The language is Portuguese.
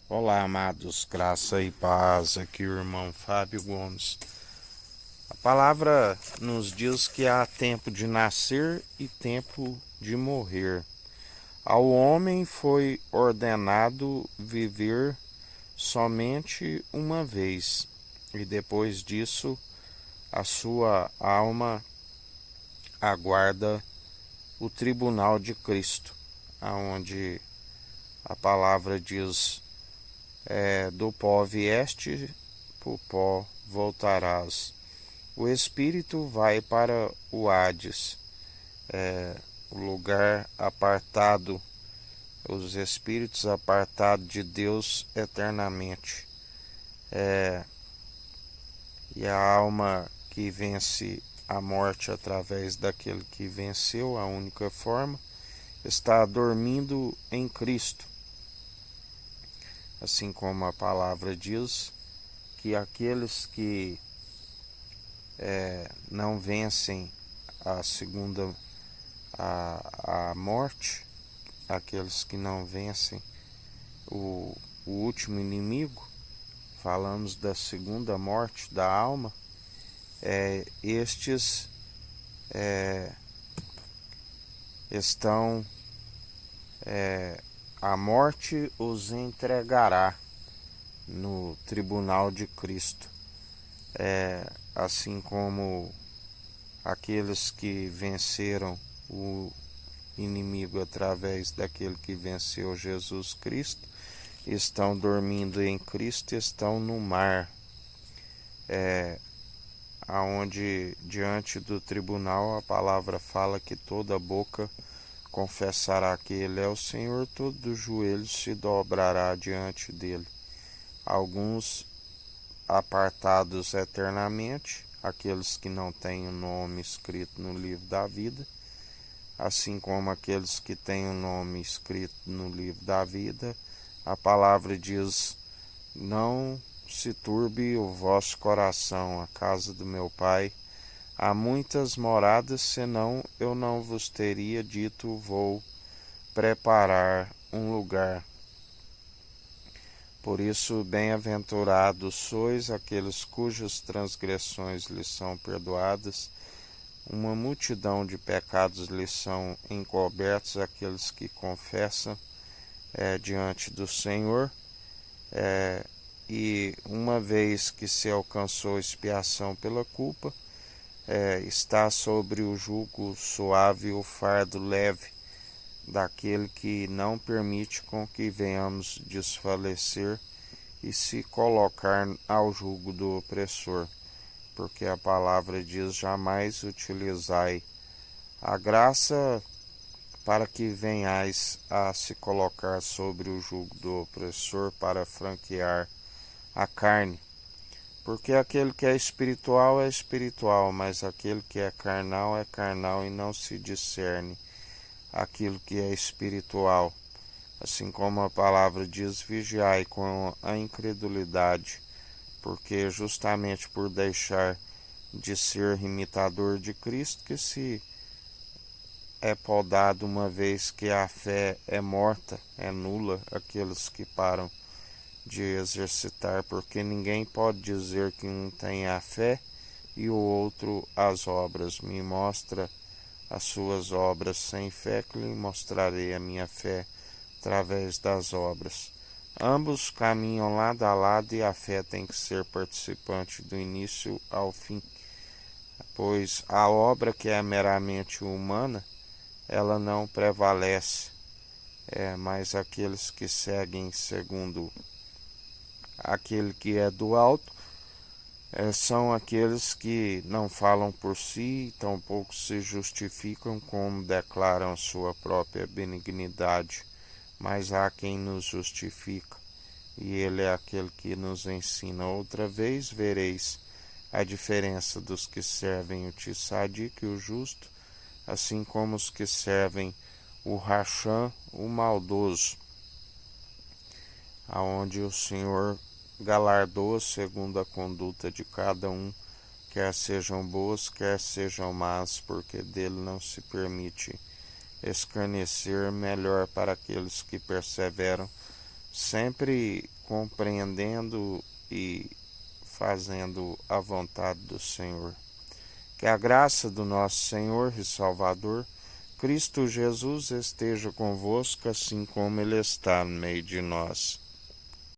Olá, amados, graça e paz. Aqui o irmão Fábio Gomes. A palavra nos diz que há tempo de nascer e tempo de morrer. Ao homem foi ordenado viver somente uma vez, e depois disso a sua alma aguarda o tribunal de Cristo, aonde a palavra diz: do pó vieste, pro pó voltarás. O espírito vai para o Hades, o lugar apartado, os espíritos apartados de Deus eternamente. E a alma que vence a morte através daquele que venceu, a única forma, está dormindo em Cristo. Assim como a palavra diz que aqueles que não vencem a segunda a morte, aqueles que não vencem o último inimigo, falamos da segunda morte da alma, estes estão, a morte os entregará no tribunal de Cristo, assim como aqueles que venceram o inimigo através daquele que venceu Jesus Cristo, estão dormindo em Cristo, estão no mar, aonde diante do tribunal a palavra fala que toda boca confessará que ele é o Senhor, todo joelho se dobrará diante dele. Alguns apartados eternamente, aqueles que não têm o nome escrito no livro da vida, assim como aqueles que têm o nome escrito no livro da vida, a palavra diz: não se turbe o vosso coração, a casa do meu Pai há muitas moradas, senão eu não vos teria dito: vou preparar um lugar. Por isso, bem-aventurados sois aqueles cujas transgressões lhes são perdoadas, uma multidão de pecados lhes são encobertos, aqueles que confessam diante do Senhor, e uma vez que se alcançou expiação pela culpa, está sobre o jugo suave o fardo leve daquele que não permite com que venhamos desfalecer e se colocar ao jugo do opressor, porque a palavra diz: jamais utilizai a graça para que venhais a se colocar sobre o jugo do opressor para franquear a carne. Porque aquele que é espiritual, mas aquele que é carnal e não se discerne aquilo que é espiritual. Assim como a palavra diz: vigiai com a incredulidade, porque justamente por deixar de ser imitador de Cristo que se é podado, uma vez que a fé é morta, é nula, aqueles que param de exercitar, porque ninguém pode dizer que um tem a fé e o outro as obras. Me mostra as suas obras sem fé, que lhe mostrarei a minha fé através das obras. Ambos caminham lado a lado e a fé tem que ser participante do início ao fim, pois a obra que é meramente humana, ela não prevalece, mas aqueles que seguem segundo aquele que é do alto, são aqueles que não falam por si, tampouco se justificam como declaram sua própria benignidade, mas há quem nos justifica, e ele é aquele que nos ensina. Outra vez vereis a diferença dos que servem o tissadico e o justo, assim como os que servem o rachã, o maldoso, aonde o Senhor galardoa segundo a conduta de cada um, quer sejam boas, quer sejam más, porque dele não se permite escarnecer. Melhor para aqueles que perseveram sempre compreendendo e fazendo a vontade do Senhor. Que a graça do nosso Senhor e Salvador, Cristo Jesus, esteja convosco, assim como Ele está no meio de nós.